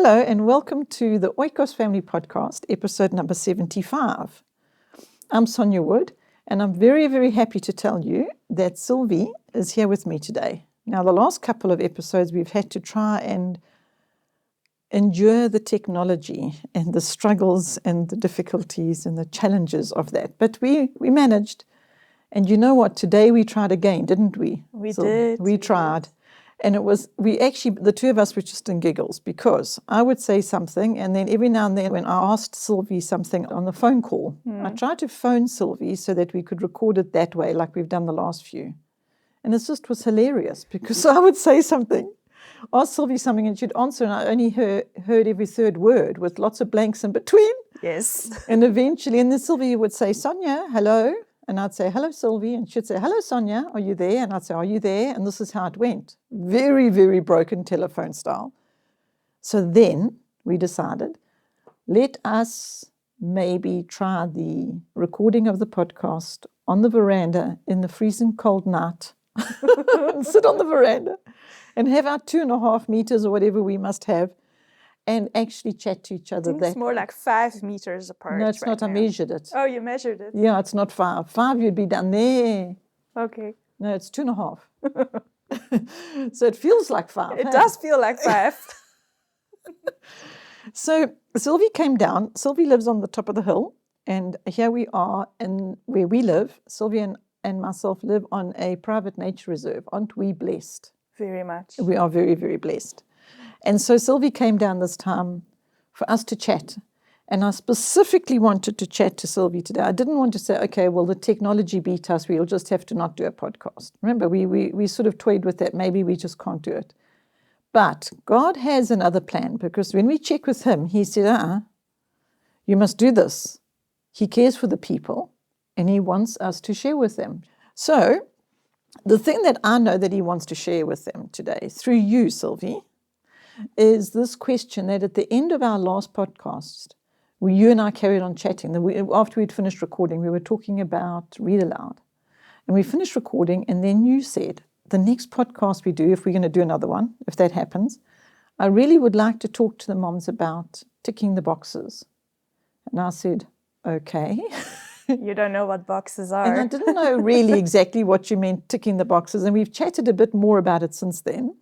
Hello and welcome to the Oikos Family Podcast, episode number 75. I'm Sonja Wood and I'm very, very happy to tell you that Sylvie is here with me today. Now, the last couple of episodes we've had to try and endure the technology and the struggles and the difficulties and the challenges of that. But we managed. And you know what? Today we tried again, didn't we? We did. We tried. And the two of us were just in giggles because I would say something and then every now and then when I asked Sylvie something on the phone call, I tried to phone Sylvie so that we could record it that way like we've done the last few. And it just was hilarious because I would say something, ask Sylvie something and she'd answer and I only heard every third word with lots of blanks in between. Yes. And eventually, and then Sylvie would say, Sonja, hello. And I'd say, hello, Sylvie. And she'd say, hello, Sonja, are you there? And I'd say, are you there? And this is how it went. Very, very broken telephone style. So then we decided, let us maybe try the recording of the podcast on the veranda in the freezing cold night. And sit on the veranda and have our 2.5 meters or whatever we must have and actually chat to each other. It's more like 5 meters apart. No, it's not. Now. I measured it. Oh, you measured it? Yeah, it's not 5. 5, you'd be down there. Okay. No, it's 2.5. So it feels like 5. It does feel like 5. So Sylvie came down. Sylvie lives on the top of the hill. And here we are, and where we live, Sylvie and myself live on a private nature reserve. Aren't we blessed? Very much. We are very, very blessed. And so Sylvie came down this time for us to chat. And I specifically wanted to chat to Sylvie today. I didn't want to say, okay, well, the technology beat us. We'll just have to not do a podcast. Remember, we sort of toyed with that. Maybe we just can't do it. But God has another plan because when we check with him, he said, you must do this. He cares for the people and he wants us to share with them. So the thing that I know that he wants to share with them today through you, Sylvie, is this question that at the end of our last podcast, you and I carried on chatting. After we'd finished recording, we were talking about Read Aloud. And we finished recording, and then you said, the next podcast we do, if we're going to do another one, if that happens, I really would like to talk to the moms about ticking the boxes. And I said, okay. You don't know what boxes are. And I didn't know really exactly what you meant, ticking the boxes. And we've chatted a bit more about it since then.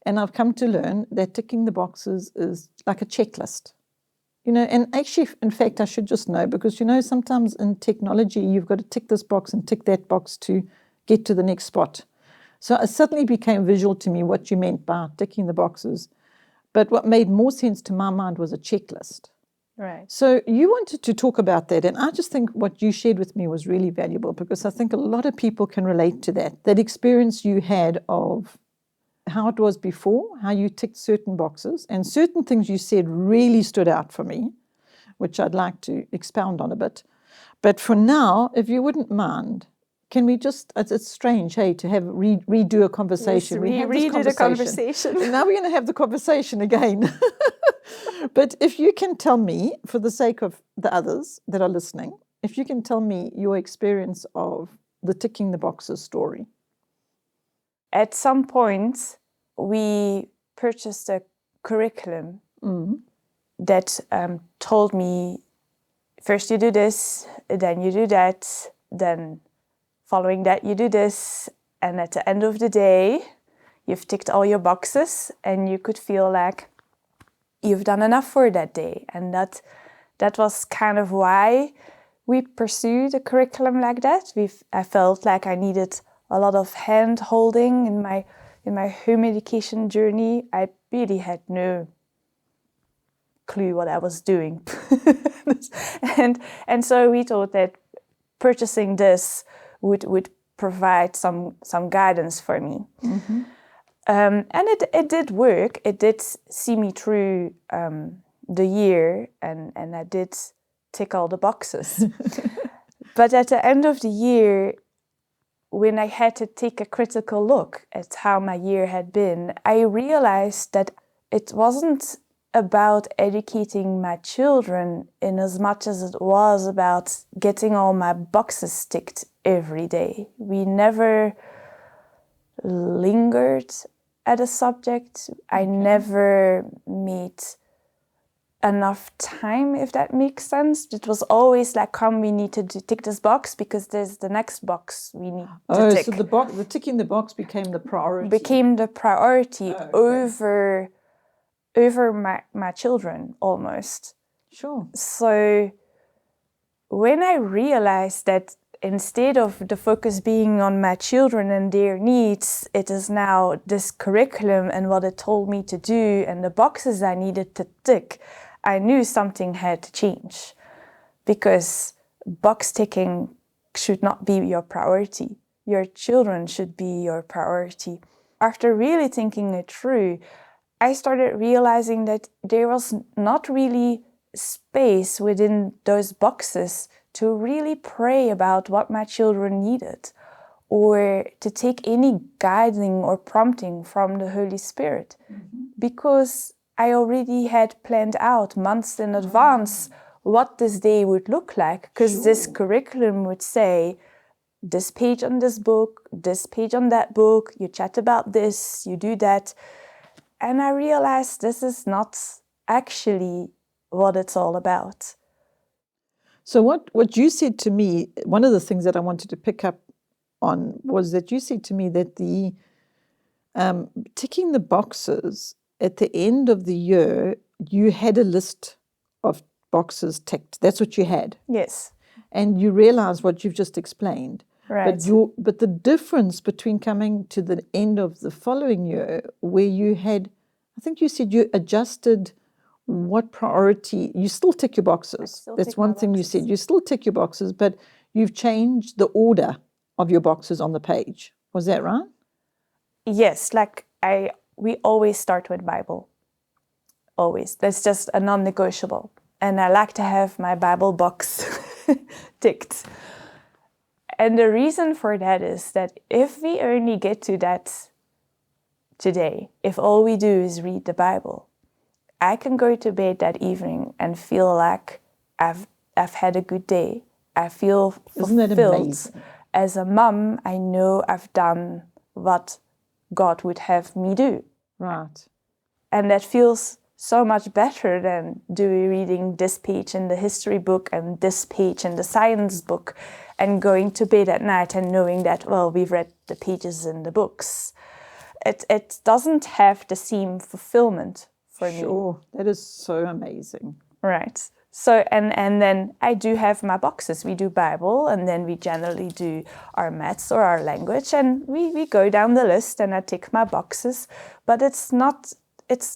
And I've come to learn that ticking the boxes is like a checklist. And actually, in fact, I should just know because, sometimes in technology, you've got to tick this box and tick that box to get to the next spot. So it suddenly became visual to me what you meant by ticking the boxes. But what made more sense to my mind was a checklist. Right. So you wanted to talk about that. And I just think what you shared with me was really valuable because I think a lot of people can relate to that experience you had of how it was before, how you ticked certain boxes, and certain things you said really stood out for me, which I'd like to expound on a bit. But for now, if you wouldn't mind, can we just, it's strange, hey, to have redo a conversation. Yes, we had redo the conversation. And now we're going to have the conversation again. But if you can tell me, for the sake of the others that are listening, if you can tell me your experience of the ticking the boxes story. At some point, we purchased a curriculum that told me, first you do this, then you do that, then following that you do this, and at the end of the day, you've ticked all your boxes and you could feel like you've done enough for that day. And that was kind of why we pursued a curriculum like that. I felt like I needed a lot of hand holding in my home education journey. I really had no clue what I was doing. and so we thought that purchasing this would provide some guidance for me. Mm-hmm. And it did work. It did see me through the year and I did tick all the boxes. But at the end of the year, when I had to take a critical look at how my year had been, I realized that it wasn't about educating my children in as much as it was about getting all my boxes ticked every day. We never lingered at a subject. I never made enough time, if that makes sense. It was always like, come, we need to tick this box because there's the next box we need to tick. So the ticking the box became the priority. Became the priority over my children almost. Sure. So when I realized that instead of the focus being on my children and their needs, it is now this curriculum and what it told me to do and the boxes I needed to tick, I knew something had to change, because box ticking should not be your priority. Your children should be your priority. After really thinking it through, I started realizing that there was not really space within those boxes to really pray about what my children needed, or to take any guiding or prompting from the Holy Spirit, because I already had planned out months in advance what this day would look like, because this curriculum would say, this page on this book, this page on that book, you chat about this, you do that. And I realized this is not actually what it's all about. So what you said to me, one of the things that I wanted to pick up on was that you said to me that the ticking the boxes at the end of the year, you had a list of boxes ticked. That's what you had. Yes. And you realize what you've just explained. Right. But the difference between coming to the end of the following year, where you had, I think you said you adjusted what priority, you still tick your boxes. That's one thing you said. You still tick your boxes, but you've changed the order of your boxes on the page. Was that right? Yes, like we always start with Bible. Always. That's just a non-negotiable. And I like to have my Bible box ticked. And the reason for that is that if we only get to that today, if all we do is read the Bible, I can go to bed that evening and feel like I've had a good day. I feel fulfilled. Isn't that amazing? As a mom, I know I've done what God would have me do. Right. And that feels so much better than reading this page in the history book and this page in the science book and going to bed at night and knowing that, well, we've read the pages in the books. It doesn't have the same fulfillment for me. Sure, that is so amazing. Right. So, and then I do have my boxes. We do Bible, and then we generally do our maths or our language, and we go down the list and I tick my boxes. But it's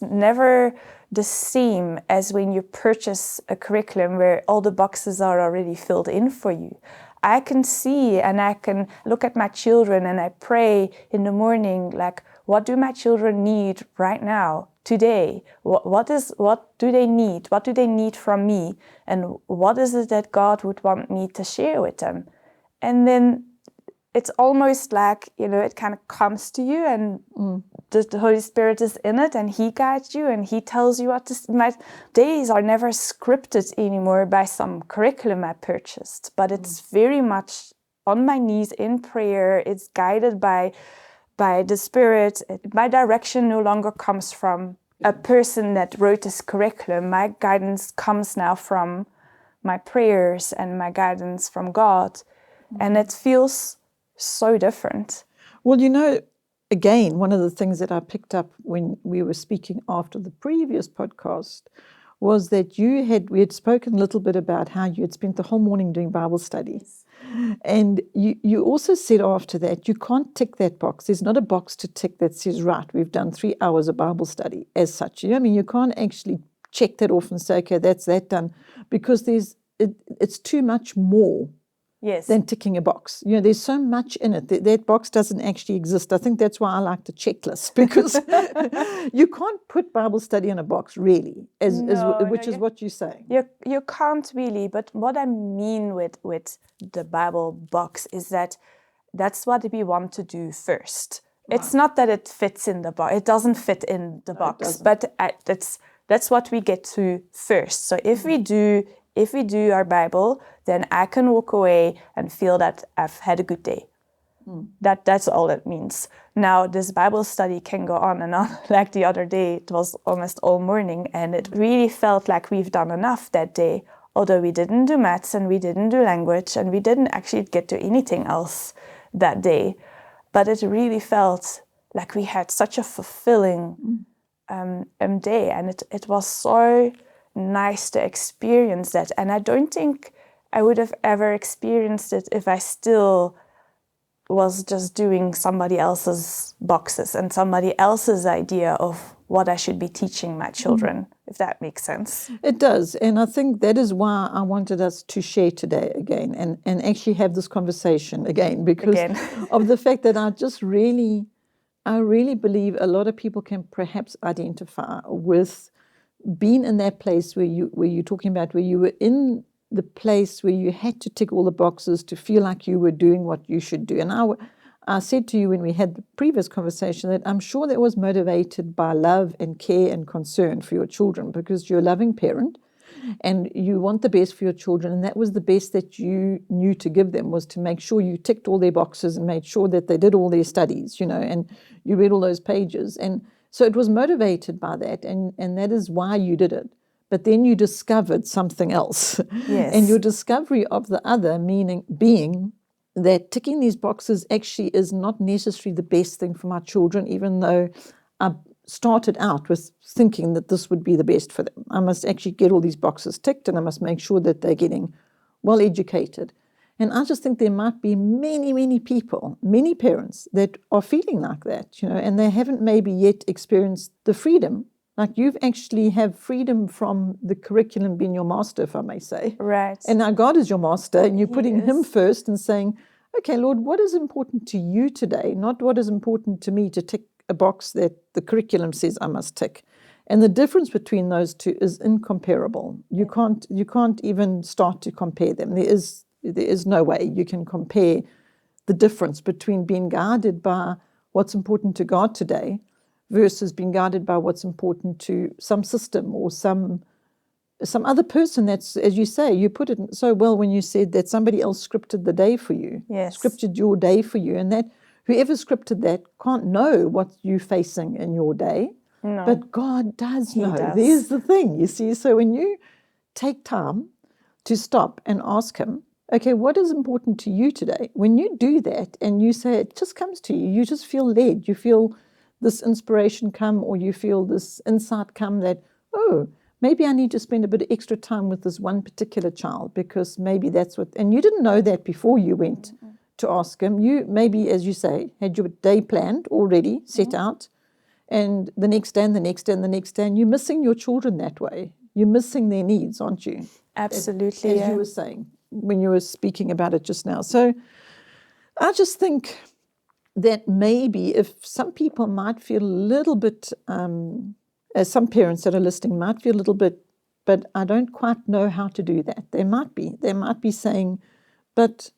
never the same as when you purchase a curriculum where all the boxes are already filled in for you. I can see and I can look at my children and I pray in the morning, like, what do my children need right now, today? What do they need? What do they need from me? And what is it that God would want me to share with them? And then it's almost like, it kind of comes to you and the Holy Spirit is in it and He guides you and He tells you what to... My days are never scripted anymore by some curriculum I purchased, but it's very much on my knees in prayer. It's guided by the Spirit. My direction no longer comes from a person that wrote this curriculum. My guidance comes now from my prayers and my guidance from God. And it feels so different. Well, again, one of the things that I picked up when we were speaking after the previous podcast was that we had spoken a little bit about how you had spent the whole morning doing Bible studies. And you also said after that, you can't tick that box. There's not a box to tick that says, right, we've done 3 hours of Bible study as such. You can't actually check that off and say, okay, that's that done, because it's too much more. Yes. Than ticking a box. There's so much in it. That box doesn't actually exist. I think that's why I like the checklist, because you can't put Bible study in a box, really, which is what you're saying. You can't really, but what I mean with the Bible box is that's what we want to do first. Right. It's not that it fits in the box. It doesn't fit in the box, but that's what we get to first. So if we do our Bible, then I can walk away and feel that I've had a good day. That's all it means. Now, this Bible study can go on and on. Like the other day, it was almost all morning, and it really felt like we've done enough that day, although we didn't do maths and we didn't do language and we didn't actually get to anything else that day. But it really felt like we had such a fulfilling day, and it was so nice to experience that. And I don't think I would have ever experienced it if I still was just doing somebody else's boxes and somebody else's idea of what I should be teaching my children, if that makes sense. It does. And I think that is why I wanted us to share today again and actually have this conversation again, because of the fact that I really believe a lot of people can perhaps identify with being in that place where you're talking about, where you were in the place where you had to tick all the boxes to feel like you were doing what you should do. And I said to you when we had the previous conversation that I'm sure that was motivated by love and care and concern for your children, because you're a loving parent and you want the best for your children. And that was the best that you knew to give them, was to make sure you ticked all their boxes and made sure that they did all their studies, and you read all those pages. And so it was motivated by that. And that is why you did it. But then you discovered something else. Yes. And your discovery of the other being that ticking these boxes actually is not necessarily the best thing for my children, even though I started out with thinking that this would be the best for them. I must actually get all these boxes ticked, and I must make sure that they're getting well educated. And I just think there might be many, many people, many parents that are feeling like that, and they haven't maybe yet experienced the freedom. Like you've actually have freedom from the curriculum being your master, if I may say. Right. And now God is your master, and you're putting him first and saying, okay, Lord, what is important to you today? Not what is important to me to tick a box that the curriculum says I must tick. And the difference between those two is incomparable. You can't even start to compare them. There is no way you can compare the difference between being guided by what's important to God today versus being guided by what's important to some system or some other person. That's, as you say, you put it so well when you said that somebody else scripted the day for you, scripted your day for you, and that whoever scripted that can't know what you're facing in your day, but God does know. There's the thing, you see. So when you take time to stop and ask him, okay, what is important to you today? When you do that and you say it just comes to you, you just feel led, you feel this inspiration come, or you feel this insight come that, maybe I need to spend a bit of extra time with this one particular child, because maybe that's what, and you didn't know that before you went to ask him. You maybe, as you say, had your day planned already, set out, and the next day and the next day and the next day, and you're missing your children that way. You're missing their needs, aren't you? Absolutely. As you were saying when you were speaking about it just now. So I just think that maybe if some people might feel a little bit, as some parents that are listening might feel a little bit, but I don't quite know how to do that. They might be saying, but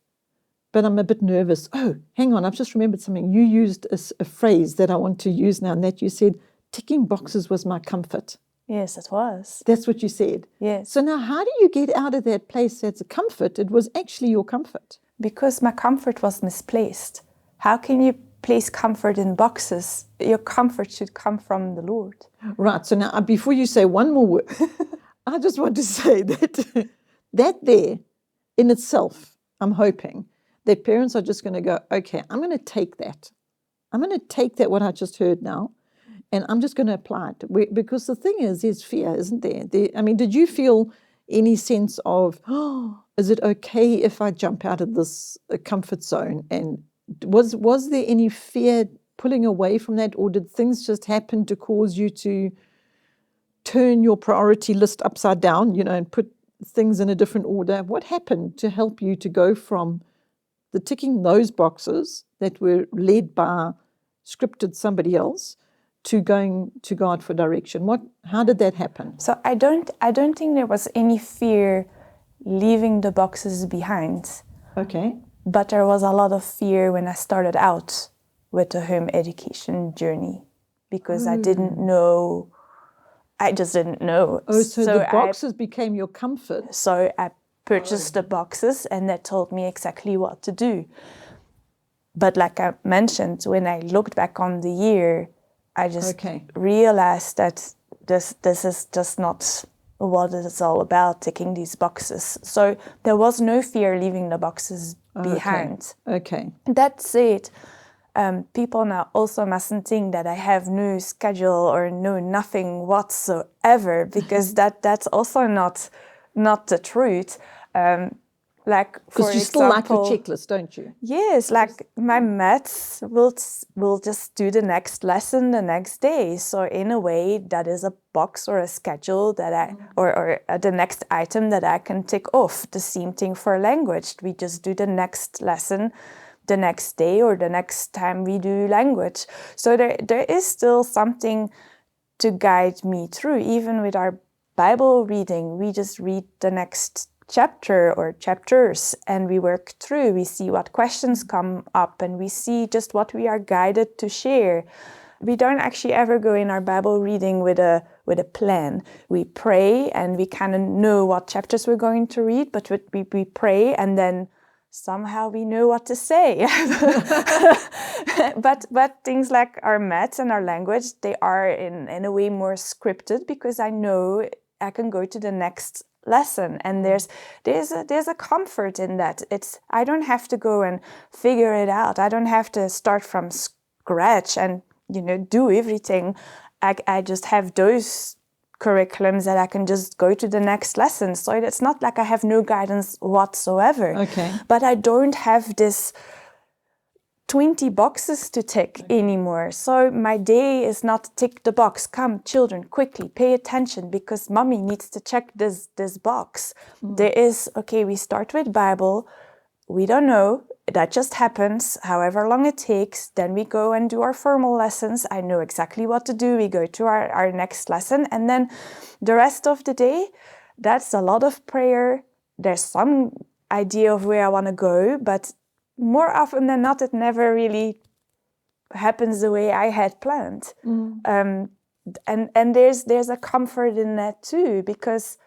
I'm a bit nervous. Oh, hang on, I've just remembered something. You used a phrase that I want to use now, and that you said, ticking boxes was my comfort. Yes, it was. That's what you said. Yes. So now how do you get out of that place that's a comfort? It was actually your comfort. Because my comfort was misplaced. How can you place comfort in boxes? Your comfort should come from the Lord. Right. So now, before you say one more word, I just want to say that there in itself, I'm hoping that parents are just going to go, okay, I'm going to take that. I'm going to take that, what I just heard now, and I'm just going to apply it. Because the thing is, there's fear, isn't there? Did you feel any sense of, is it okay if I jump out of this comfort zone? And was there any fear pulling away from that, or did things just happen to cause you to turn your priority list upside down, and put things in a different order? What happened to help you to go from the ticking those boxes that were led by scripted somebody else to going to God for direction? How did that happen? So I don't think there was any fear leaving the boxes behind. Okay. But there was a lot of fear when I started out with the home education journey, because I didn't know. I just didn't know. Oh, so the boxes became your comfort. So I purchased the boxes, and that told me exactly what to do. But like I mentioned, when I looked back on the year, I just realized that this is just not what it's all about, ticking these boxes. So there was no fear leaving the boxes behind. Okay. That said, people now also mustn't think that I have no schedule or no nothing whatsoever, because that's also not the truth. Like, for Because you still like your checklist, don't you? Yes, like my maths will just do the next lesson the next day. So in a way, that is a box or a schedule that I, or the next item that I can tick off. The same thing for language. We just do the next lesson the next day or the next time we do language. So there is still something to guide me through. Even with our Bible reading, we just read the next chapter or chapters and we work through. We see what questions come up and we see just what we are guided to share. We don't actually ever go in our Bible reading with a plan. We pray and we kind of know what chapters we're going to read, but we pray and then somehow we know what to say. But things like our maths and our language, they are in a way more scripted, because I know I can go to the next lesson, and there's a comfort in that. I don't have to go and figure it out. I don't have to start from scratch and do everything. I just have those curriculums that I can just go to the next lesson. So it's not like I have no guidance whatsoever. Okay. But I don't have this 20 boxes to tick anymore. So my day is not tick the box. Come, children, quickly, pay attention, because mommy needs to check this box. There is, we start with Bible. We don't know. That just happens, however long it takes. Then we go and do our formal lessons. I know exactly what to do. We go to our next lesson. And then the rest of the day, that's a lot of prayer. There's some idea of where I want to go, but more often than not, it never really happens the way I had planned. And there's a comfort in that too, because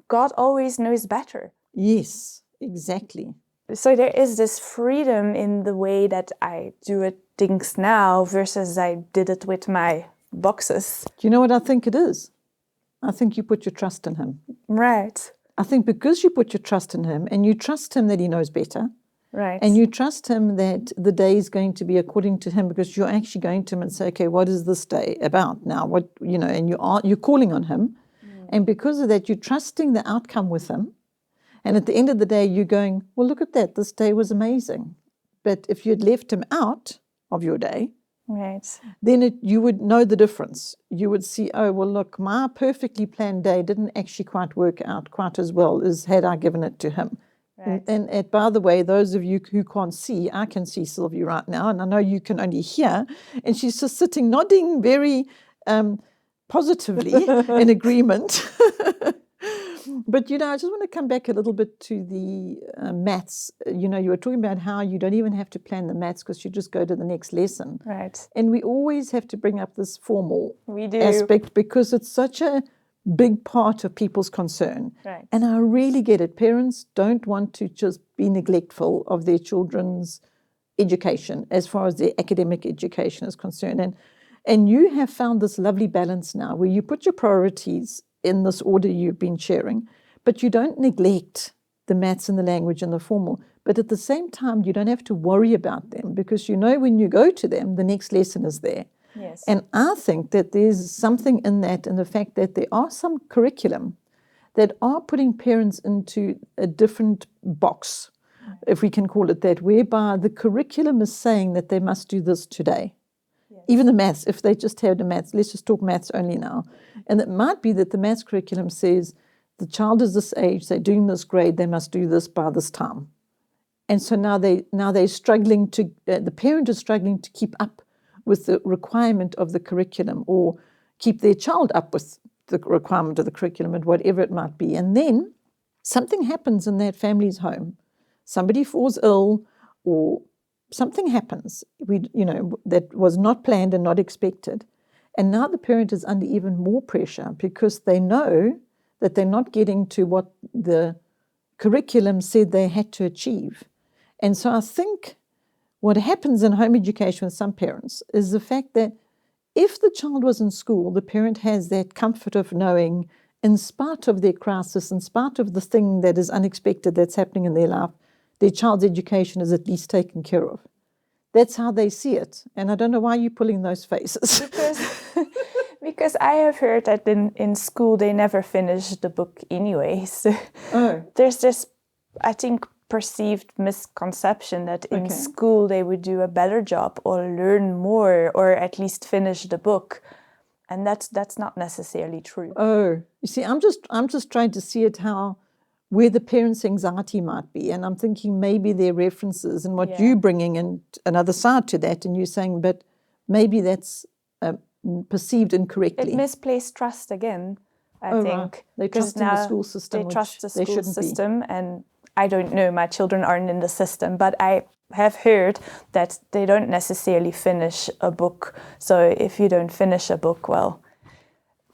God always knows better. Yes, exactly. So there is this freedom in the way that I do things now versus I did it with my boxes. Do you know what I think it is? I think you put your trust in him. Right. I think because you put your trust in him and you trust him that he knows better. Right. And you trust him that the day is going to be according to him, because you're actually going to him and say, okay, what is this day about now? And you're calling on him. And because of that, you're trusting the outcome with him. And at the end of the day, you're going, well, look at that. This day was amazing. But if you had left him out of your day, right, then you would know the difference. You would see, oh, well, look, my perfectly planned day didn't actually quite work out quite as well as had I given it to him. Right. And by the way, those of you who can't see, I can see Sylvie right now, and I know you can only hear. And she's just sitting, nodding very positively in agreement. But, I just want to come back a little bit to the maths. You were talking about how you don't even have to plan the maths because you just go to the next lesson. Right. And we always have to bring up this formal aspect because it's such a big part of people's concern. Right. And I really get it. Parents don't want to just be neglectful of their children's education as far as their academic education is concerned. And you have found this lovely balance now where you put your priorities in this order you've been sharing, but you don't neglect the maths and the language and the formal. But at the same time, you don't have to worry about them, because when you go to them, the next lesson is there. Yes. And I think that there's something in that, in the fact that there are some curriculum that are putting parents into a different box, if we can call it that, whereby the curriculum is saying that they must do this today. Even the maths, if they just had the maths, let's just talk maths only now. And it might be that the maths curriculum says the child is this age, they're doing this grade, they must do this by this time. And so now they're struggling to, the parent is struggling to keep up with the requirement of the curriculum, or keep their child up with the requirement of the curriculum, and whatever it might be. And then something happens in that family's home. Somebody falls ill, or something happens that was not planned and not expected. And now the parent is under even more pressure, because they know that they're not getting to what the curriculum said they had to achieve. And so I think what happens in home education with some parents is the fact that if the child was in school, the parent has that comfort of knowing, in spite of their crisis, in spite of the thing that is unexpected that's happening in their life, their child's education is at least taken care of. That's how they see it. And I don't know why you're pulling those faces. Because I have heard that in school they never finish the book anyway. So there's this, I think, perceived misconception that in school they would do a better job or learn more or at least finish the book. And that's not necessarily true. Oh, you see, I'm just trying to see it where the parents' anxiety might be. And I'm thinking maybe there are references and what you're bringing in another side to that. And you're saying, but maybe that's perceived incorrectly. It misplaced trust again, I think. Right. They trust in the school system. They trust the school system. And I don't know, my children aren't in the system, but I have heard that they don't necessarily finish a book. So if you don't finish a book, well,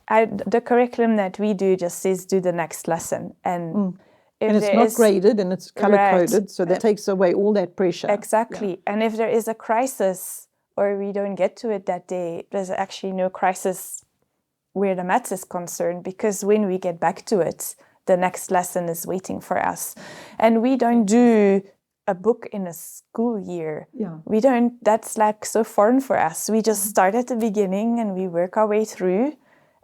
the curriculum that we do just says do the next lesson. And it's not graded and it's color-coded, so that takes away all that pressure. Exactly. Yeah. And if there is a crisis or we don't get to it that day, there's actually no crisis where the maths is concerned, because when we get back to it, the next lesson is waiting for us. And we don't do a book in a school year. Yeah. We don't, that's like so foreign for us. We just start at the beginning and we work our way through.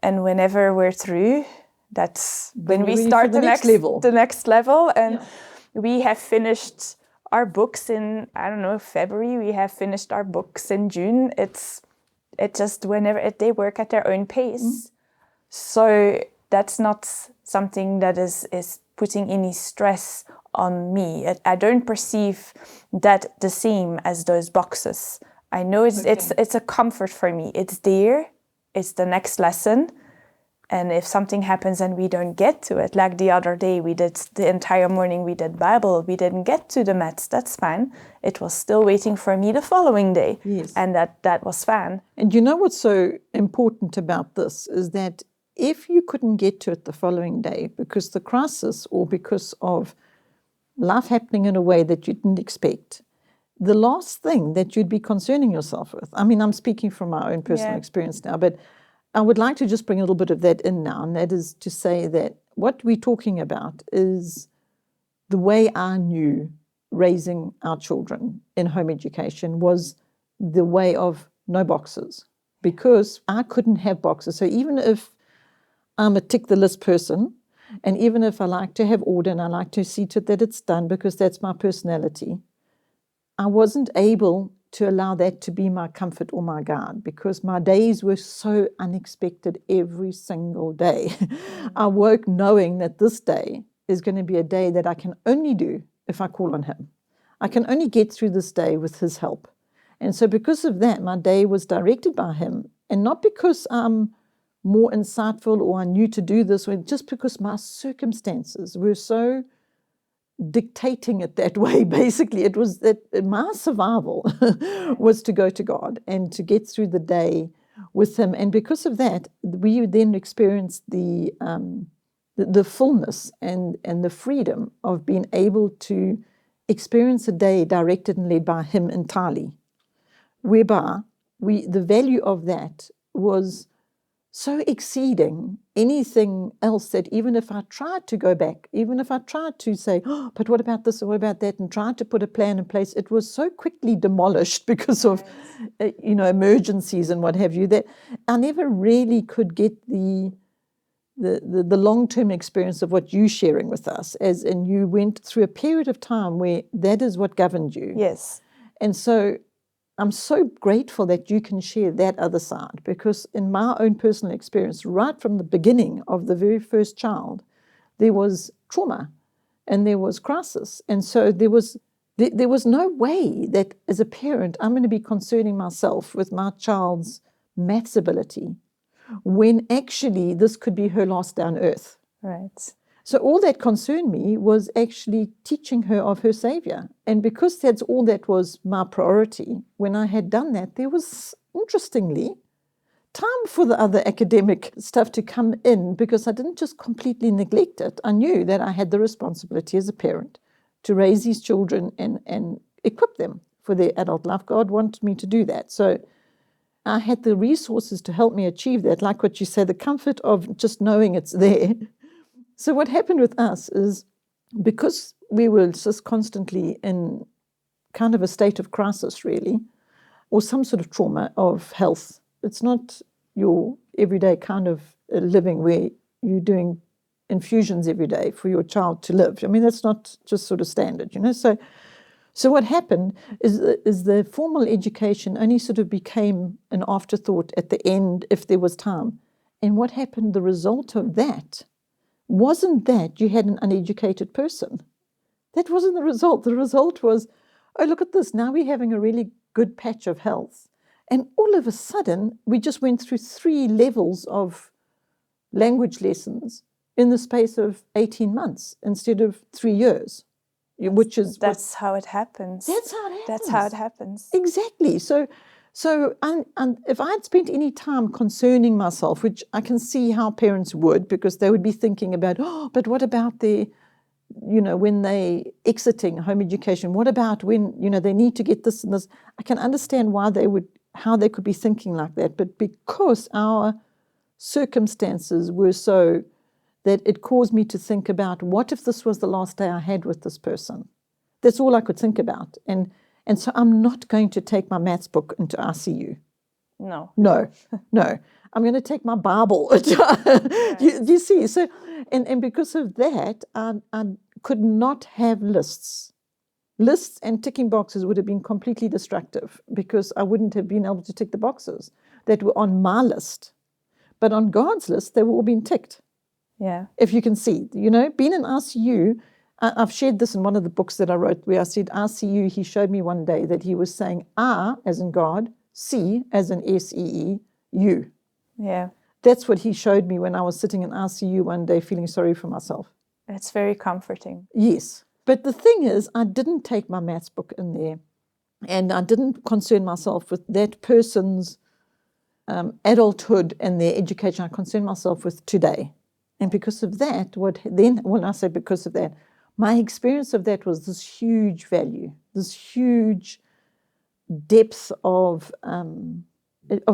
And whenever we're through, that's when we start the next level. And we have finished our books in, I don't know, February. We have finished our books in June. It's just whenever they work at their own pace. So that's not something that is putting any stress on me. I don't perceive that the same as those boxes. I know it's a comfort for me. It's there. It's the next lesson. And if something happens and we don't get to it, like the other day, we did the entire morning, we did Bible, we didn't get to the maths, that's fine. It was still waiting for me the following day. Yes. And that was fine. And you know what's so important about this is that if you couldn't get to it the following day because the crisis or because of life happening in a way that you didn't expect, the last thing that you'd be concerning yourself with, I mean, I'm speaking from my own personal experience now, but I would like to just bring a little bit of that in now, and that is to say that what we're talking about is the way I knew raising our children in home education was the way of no boxes, because I couldn't have boxes. So even if I'm a tick-the-list person, and even if I like to have order and I like to see to it that it's done because that's my personality, I wasn't able to allow that to be my comfort or my guide, because my days were so unexpected every single day. I woke knowing that this day is going to be a day that I can only do if I call on him. I can only get through this day with his help. And so because of that, my day was directed by him, and not because I'm more insightful or I knew to do this, or just because my circumstances were so dictating it that way. Basically, it was that my survival was to go to God and to get through the day with him. And because of that, we then experienced the fullness and the freedom of being able to experience a day directed and led by him entirely, whereby the value of that was so exceeding anything else that even if I tried to go back, even if I tried to say, oh, but what about this or what about that, and tried to put a plan in place, it was so quickly demolished because of, emergencies and what have you, that I never really could get the long-term experience of what you're sharing with us, as in you went through a period of time where that is what governed you. Yes. And so I'm so grateful that you can share that other side, because in my own personal experience, right from the beginning of the very first child, there was trauma and there was crisis. And so there was no way that as a parent, I'm going to be concerning myself with my child's maths ability when actually this could be her last day on earth. Right. So all that concerned me was actually teaching her of her Savior. And because that's all that was my priority, when I had done that, there was, interestingly, time for the other academic stuff to come in, because I didn't just completely neglect it. I knew that I had the responsibility as a parent to raise these children and equip them for their adult life. God wanted me to do that. So I had the resources to help me achieve that, like what you say, the comfort of just knowing it's there. So what happened with us is, because we were just constantly in kind of a state of crisis, really, or some sort of trauma of health. It's not your everyday kind of living where you're doing infusions every day for your child to live. I mean, that's not just sort of standard, you know. So what happened is the formal education only sort of became an afterthought at the end if there was time. And what happened, the result of that wasn't that you had an uneducated person. That wasn't the result. The result was, oh, look at this. Now we're having a really good patch of health. And all of a sudden, we just went through 3 levels of language lessons in the space of 18 months instead of 3 years, which is... That's how it happens. That's how it happens. That's how it happens. Exactly. So and if I had spent any time concerning myself, which I can see how parents would, because they would be thinking about, oh, but what about the... when they exiting home education, what about when, they need to get this and this? I can understand how they could be thinking like that. But because our circumstances were so that it caused me to think about, what if this was the last day I had with this person? That's all I could think about. And so I'm not going to take my maths book into ICU. No. I'm going to take my Bible. You see, so, and because of that, I could not have lists. Lists and ticking boxes would have been completely destructive, because I wouldn't have been able to tick the boxes that were on my list. But on God's list, they were all being ticked. Yeah. If you can see, being in ICU, I've shared this in one of the books that I wrote, where I said ICU, he showed me one day that he was saying I, as in God, C, as in SEE, U. Yeah. That's what he showed me when I was sitting in ICU one day feeling sorry for myself. It's very comforting. Yes. But the thing is, I didn't take my maths book in there, and I didn't concern myself with that person's adulthood and their education. I concerned myself with today. And because of that, when I say because of that, my experience of that was this huge value, this huge depth of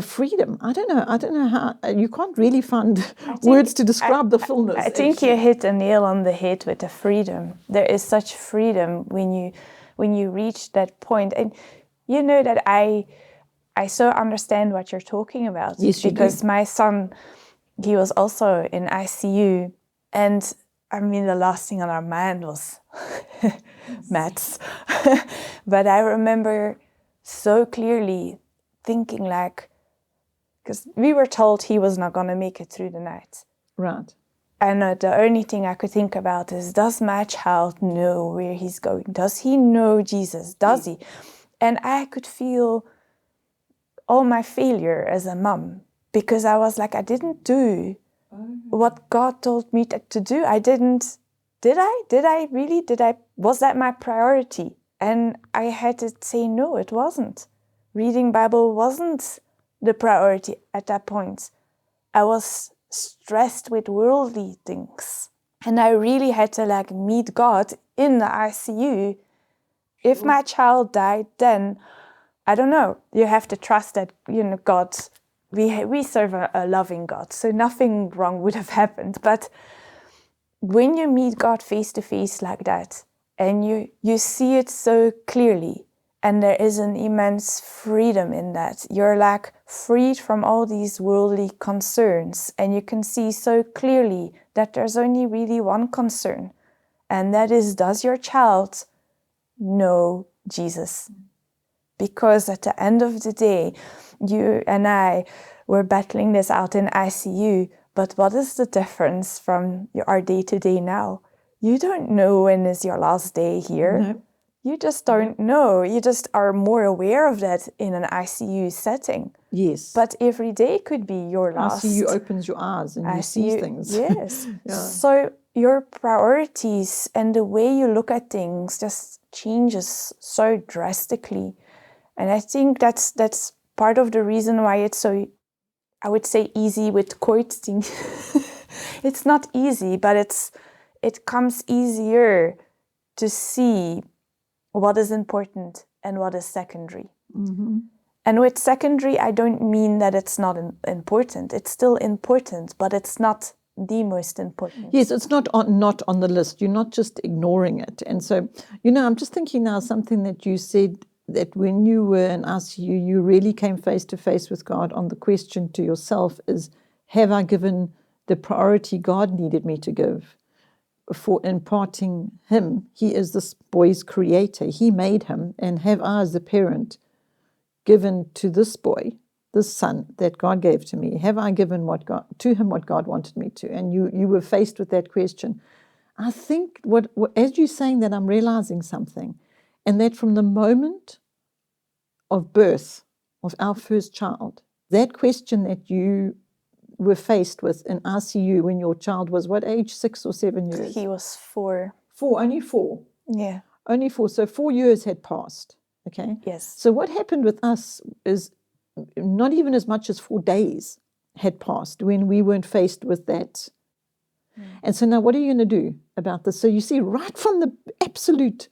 freedom. I don't know how, you can't really find words to describe the fullness. I think you hit a nail on the head with the freedom. There is such freedom when you reach that point. And you know that I so understand what you're talking about. Yes, you because do. My son, he was also in ICU, and I mean, the last thing on our mind was maths. But I remember so clearly thinking, like, because we were told he was not going to make it through the night. Right. And the only thing I could think about is, does my child know where he's going? Does he know Jesus? Does he? And I could feel all my failure as a mum, because I was like, I didn't do what God told me to do. I didn't. Did I really? Was that my priority? And I had to say, no, it wasn't. Reading Bible wasn't the priority at that point. I was stressed with worldly things. And I really had to meet God in the ICU. If my child died, then I don't know. You have to trust that, God, we serve a loving God, so nothing wrong would have happened. But when you meet God face to face like that, and you see it so clearly, and there is an immense freedom in that, you're freed from all these worldly concerns, and you can see so clearly that there's only really one concern, and that is, does your child know Jesus? Because at the end of the day, you and I were battling this out in ICU, but what is the difference from our day-to-day now? You don't know when is your last day here. No. You just don't know. You just are more aware of that in an ICU setting. Yes. But every day could be your last. ICU opens your eyes and you see things. Yes. Yeah. So your priorities and the way you look at things just changes so drastically. And I think that's part of the reason why it's so, I would say, easy with courting. It's not easy, but it comes easier to see what is important and what is secondary. And with secondary, I don't mean that it's not important. It's still important, but it's not the most important. Yes, it's not on the list. You're not just ignoring it. And so, I'm just thinking now something that you said, that when you were in ICU, you really came face to face with God on the question to yourself is, have I given the priority God needed me to give for imparting him? He is this boy's creator. He made him. And have I, as the parent, given to this boy, this son that God gave to me, have I given what God wanted me to? And you were faced with that question. I think as you're saying that, I'm realizing something, and that from the moment of birth of our first child, that question that you were faced with in ICU when your child was what age, 6 or 7 years? He was 4. 4, only 4. Yeah. Only 4. So 4 years had passed. Okay. Yes. So what happened with us is not even as much as 4 days had passed when we weren't faced with that. And so now what are you going to do about this? So you see, right from the absolute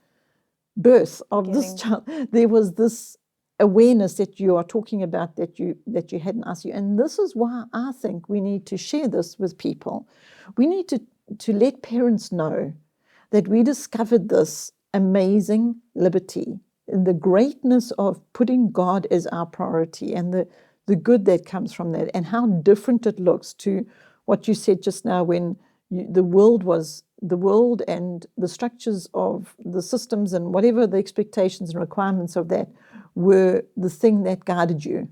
birth of this child, there was this awareness that you are talking about that you hadn't asked you. And this is why I think we need to share this with people. We need to let parents know that we discovered this amazing liberty in the greatness of putting God as our priority and the good that comes from that, and how different it looks to what you said just now when the world and the structures of the systems and whatever the expectations and requirements of that were the thing that guided you.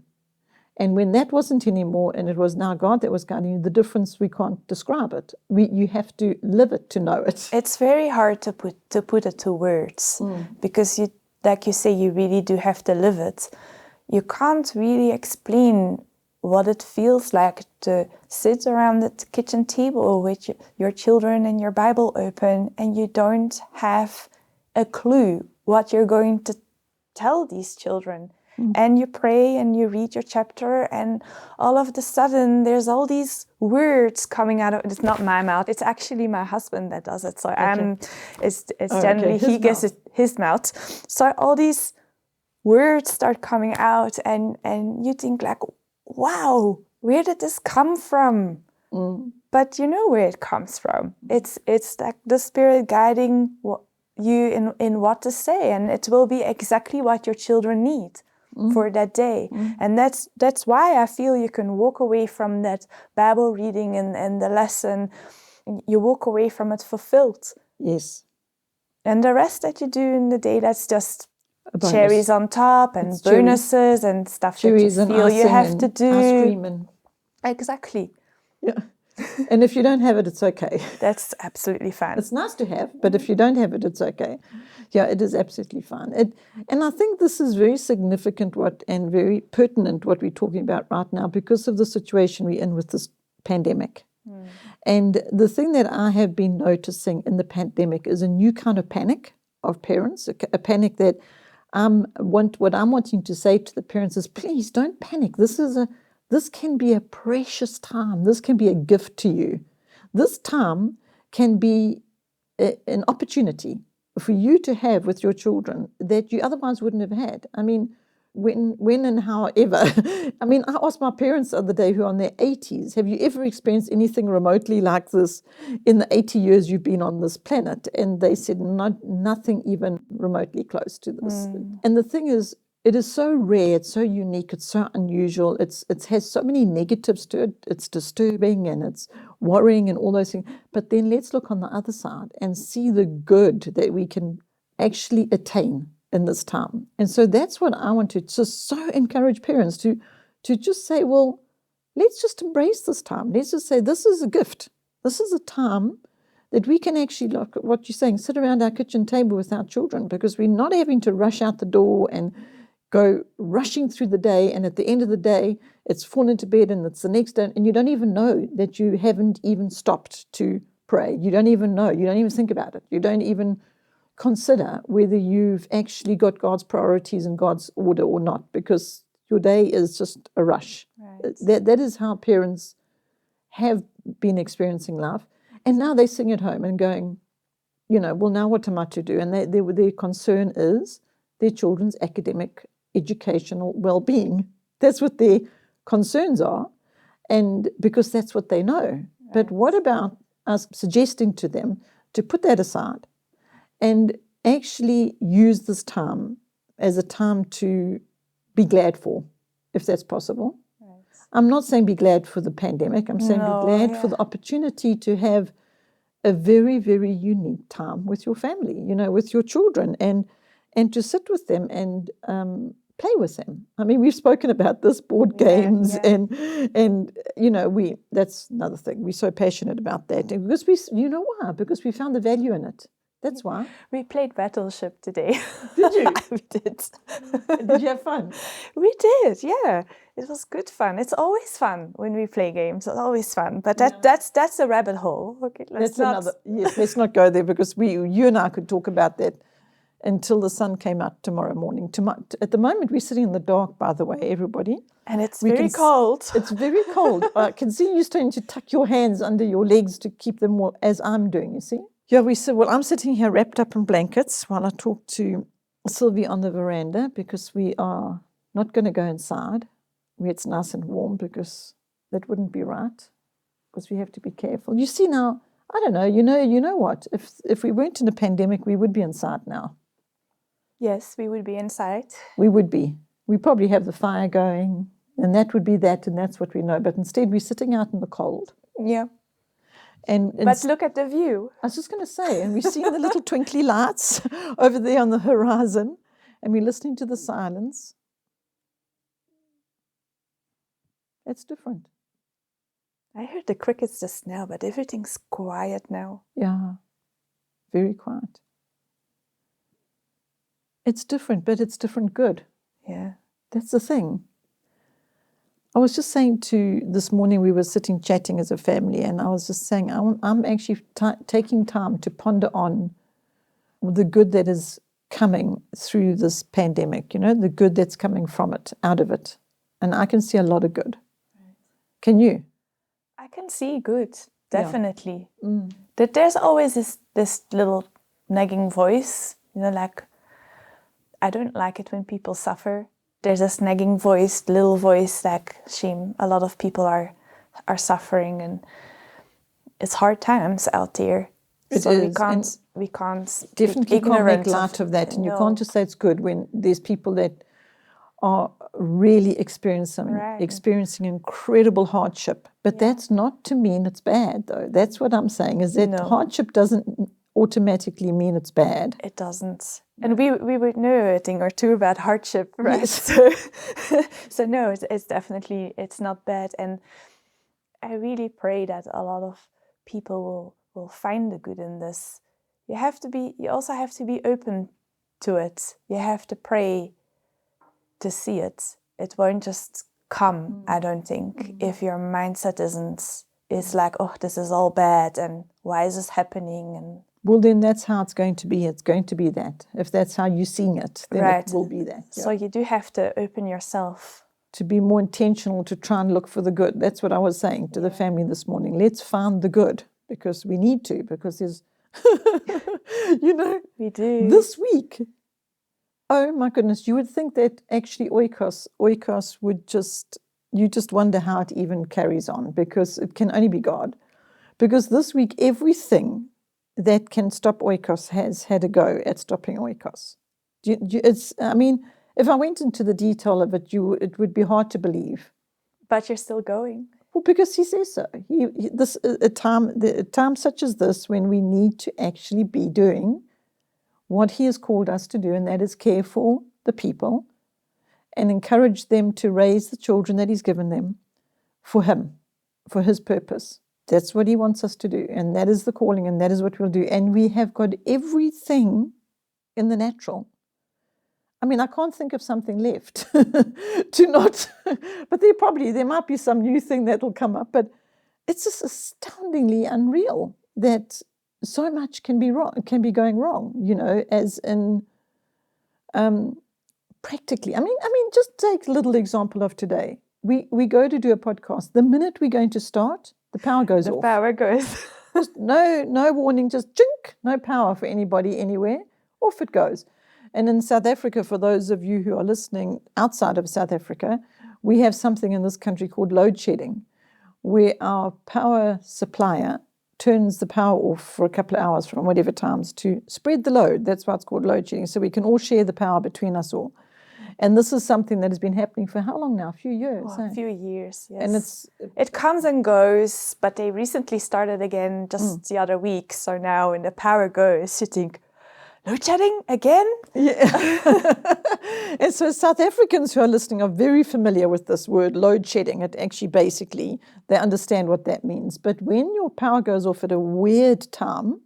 And when that wasn't anymore and it was now God that was guiding you, the difference, we can't describe it. You have to live it to know it. It's very hard to put it to words because you, like you say, you really do have to live it. You can't really explain what it feels like to sit around the kitchen table with your children and your Bible open, and you don't have a clue what you're going to tell these children. And you pray and you read your chapter, and all of a sudden there's all these words coming out of it. It's not my mouth, it's actually my husband that does it. So it's generally he gets it his mouth. So all these words start coming out, and you think like, wow, where did this come from? But you know where it comes from. It's like the Spirit guiding you in what to say, and it will be exactly what your children need for that day. And that's why I feel you can walk away from that Bible reading and the lesson, you walk away from it fulfilled. Yes. And the rest that you do in the day, that's just cherries on top and bonuses and stuff cherries that you feel you have to do. Ice cream and exactly. Yeah. And if you don't have it, it's okay. That's absolutely fine. It's nice to have, but if you don't have it, it's okay. Yeah, it is absolutely fine. And I think this is very significant and very pertinent what we're talking about right now because of the situation we're in with this pandemic. And the thing that I have been noticing in the pandemic is a new kind of panic of parents, a panic that what I'm wanting to say to the parents is, please don't panic. This can be a precious time. This can be a gift to you. This time can be an opportunity for you to have with your children that you otherwise wouldn't have had. I mean, when and however. I mean, I asked my parents the other day who are in their 80s, have you ever experienced anything remotely like this in the 80 years you've been on this planet? And they said nothing even remotely close to this. And the thing is, it is so rare, it's so unique, it's so unusual, it has so many negatives to it, it's disturbing and it's worrying and all those things. But then let's look on the other side and see the good that we can actually attain in this time. And so that's what I want to just so encourage parents to just say, well, let's just embrace this time. Let's just say this is a gift. This is a time that we can actually, look at what you're saying, sit around our kitchen table with our children because we're not having to rush out the door and go rushing through the day, and at the end of the day, it's fallen into bed and it's the next day, and you don't even know that you haven't even stopped to pray. You don't even know. You don't even think about it. You don't even consider whether you've actually got God's priorities and God's order or not, because your day is just a rush. Right. That is how parents have been experiencing life. And now they sing at home and going, well, now what am I to do? And their concern is their children's academic, educational well-being. That's what their concerns are, and because that's what they know. But what about us suggesting to them to put that aside and actually use this time as a time to be glad for, if that's possible? Right. I'm not saying be glad for the pandemic. I'm saying be glad for the opportunity to have a very, very unique time with your family, with your children, and to sit with them and play with them. I mean, we've spoken about this, board games, and that's another thing. We're so passionate about that. And because why? Because we found the value in it. That's why. We played Battleship today. Did you? We did. Did you have fun? We did, yeah. It was good fun. It's always fun when we play games. It's always fun. But that's a rabbit hole. Okay, let's not go there, because you and I could talk about that until the sun came out tomorrow morning. At the moment, we're sitting in the dark, by the way, everybody. And it's very cold. It's very cold. I can see you starting to tuck your hands under your legs to keep them warm, as I'm doing, you see? Yeah, I'm sitting here wrapped up in blankets while I talk to Sylvie on the veranda, because we are not going to go inside where it's nice and warm, because that wouldn't be right, because we have to be careful. You see now, I don't know, you know what? If we weren't in a pandemic, we would be inside now. Yes, we would be inside. We would be. We probably have the fire going, and that would be that, and that's what we know. But instead, we're sitting out in the cold. Yeah. But look at the view. I was just going to say, and we're seeing the little twinkly lights over there on the horizon, and we're listening to the silence. It's different. I heard the crickets just now, but everything's quiet now. Yeah, very quiet. It's different, but it's different good. Yeah. That's the thing. I was just saying this morning, we were sitting chatting as a family, and I was just saying, I'm actually taking time to ponder on the good that is coming through this pandemic, the good that's coming from it, out of it. And I can see a lot of good. Right. Can you? I can see good, definitely. Yeah. That there's always this little nagging voice, like, I don't like it when people suffer. There's this nagging voice, little voice, like, shame. A lot of people are suffering, and it's hard times out there. We can't definitely can't make light of that, and you can't just say it's good when there's people that are really experiencing incredible hardship. But that's not to mean it's bad, though. That's what I'm saying, is that hardship doesn't automatically mean it's bad. It doesn't. And we would know a thing or two about hardship, right? Yes. So no, it's definitely, it's not bad. And I really pray that a lot of people will find the good in this. You also have to be open to it. You have to pray to see it. It won't just come, I don't think, if your mindset is like, oh, this is all bad, and why is this happening? And well, then that's how it's going to be. It's going to be that. If that's how you're seeing it, then it will be that. So you do have to open yourself. To be more intentional, to try and look for the good. That's what I was saying to the family this morning. Let's find the good, because we need to, because there's, we do. This week, oh my goodness, you would think that actually Oikos would you just wonder how it even carries on, because it can only be God. Because this week, everything that can stop Oikos has had a go at stopping Oikos. If I went into the detail of it, it would be hard to believe. But you're still going. Well, because he says so. A time such as this, when we need to actually be doing what he has called us to do, and that is care for the people and encourage them to raise the children that he's given them for him, for his purpose. That's what he wants us to do, and that is the calling, and that is what we'll do. And we have got everything in the natural. I mean, I can't think of something left to not, but there might be some new thing that will come up, but it's just astoundingly unreal that so much can be going wrong, as in practically. I mean, just take a little example of today. We go to do a podcast. The minute we're going to start, the power goes off. The power goes. No warning, just jink, no power for anybody anywhere. Off it goes. And in South Africa, for those of you who are listening outside of South Africa, we have something in this country called load shedding, where our power supplier turns the power off for a couple of hours from whatever times to spread the load. That's why it's called load shedding. So we can all share the power between us all. And this is something that has been happening for how long now? A few years. A few years, yes. And it comes and goes, but they recently started again just the other week. So now when the power goes, you think, load shedding again? Yeah. And so South Africans who are listening are very familiar with this word, load shedding. It actually basically, they understand what that means. But when your power goes off at a weird time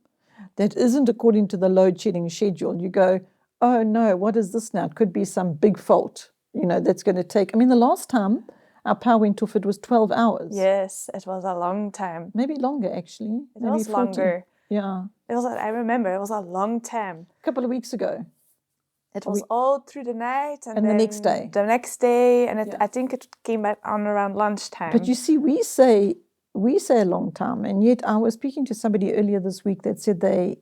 that isn't according to the load shedding schedule, you go, oh no, what is this now? It could be some big fault, that's going to take. I mean, the last time our power went off, it was 12 hours. Yes, it was a long time. Maybe longer, actually. It was 40. longer. Yeah. I remember, it was a long time. A couple of weeks ago. It was all through the night. And then the next day. The next day, and I think it came back on around lunchtime. But you see, we say a long time, and yet I was speaking to somebody earlier this week that said they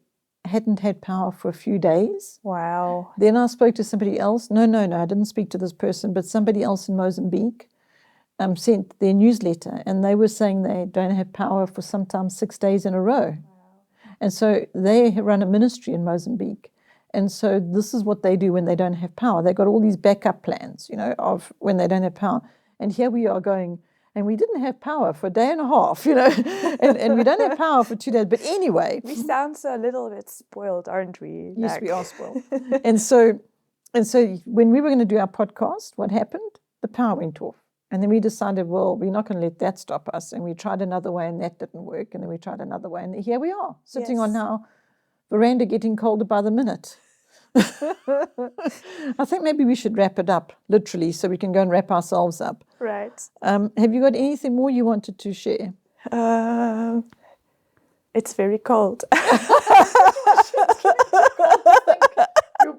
hadn't had power for a few days. Wow. Then I spoke to somebody else. No, I didn't speak to this person, but somebody else in Mozambique sent their newsletter, and they were saying they don't have power for sometimes 6 days in a row. Wow. And so they run a ministry in Mozambique. And so this is what they do when they don't have power. They've got all these backup plans, of when they don't have power. And here we are going, and we didn't have power for a day and a half, and we don't have power for 2 days. But anyway. We sound so a little bit spoiled, aren't we? Yes, we are spoiled. And so when we were going to do our podcast, what happened? The power went off. And then we decided, well, we're not going to let that stop us. And we tried another way, and that didn't work. And then we tried another way, and here we are, sitting on our veranda getting colder by the minute. I think maybe we should wrap it up, literally, so we can go and wrap ourselves up. Right. Have you got anything more you wanted to share? It's very cold.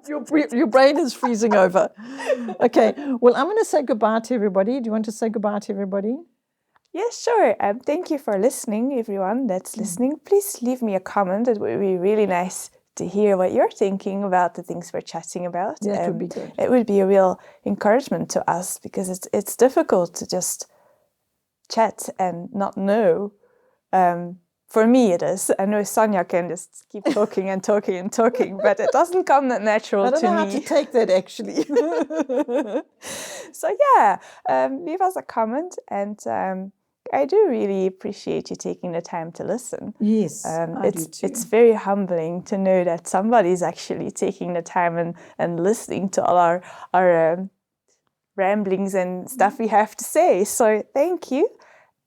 Your brain is freezing over. Okay, well, I'm going to say goodbye to everybody. Do you want to say goodbye to everybody? Yes, sure. Thank you for listening, everyone that's listening. Please leave me a comment. It would be really nice to hear what you're thinking about the things we're chatting about. Yeah, it would be good. It would be a real encouragement to us, because it's difficult to just chat and not know. For me, it is. I know Sonja can just keep talking and talking and talking, but it doesn't come that natural to me. I don't know how to take that, actually. So leave us a comment, and I do really appreciate you taking the time to listen. Yes, I do too. It's very humbling to know that somebody's actually taking the time and listening to all our ramblings and stuff we have to say. So thank you.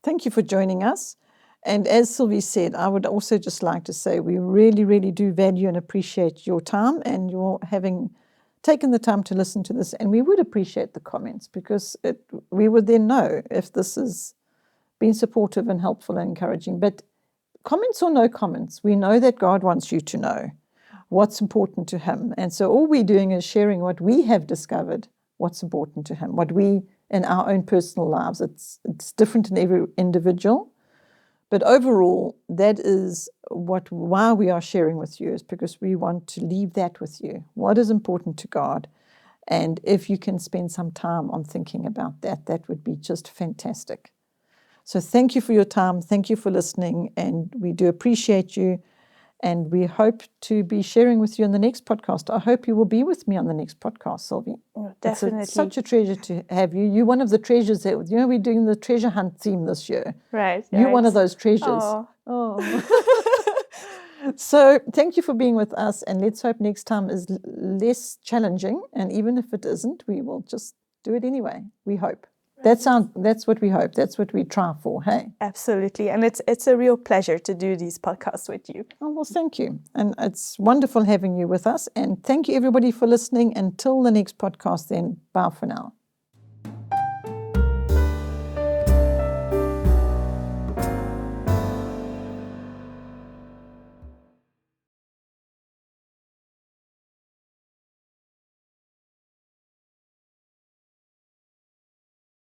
Thank you for joining us. And as Sylvie said, I would also just like to say we really, really do value and appreciate your time and your having taken the time to listen to this. And we would appreciate the comments, because we would then know if this has been supportive and helpful and encouraging. But comments or no comments, we know that God wants you to know what's important to Him. And so all we're doing is sharing what we have discovered, what's important to Him, what we in our own personal lives. It's different in every individual. But overall, that is why we are sharing with you, is because we want to leave that with you. What is important to God? And if you can spend some time on thinking about that, that would be just fantastic. So thank you for your time. Thank you for listening. And we do appreciate you. And we hope to be sharing with you in the next podcast. I hope you will be with me on the next podcast, Sylvie. Oh, definitely. It's such a treasure to have you. You're one of the treasures that, we're doing the treasure hunt theme this year. Right. You're one of those treasures. Oh. So thank you for being with us. And let's hope next time is less challenging. And even if it isn't, we will just do it anyway. We hope. That's what we hope. That's what we try for, hey? Absolutely. And it's a real pleasure to do these podcasts with you. Oh, well, thank you. And it's wonderful having you with us. And thank you, everybody, for listening. Until the next podcast, then, bye for now.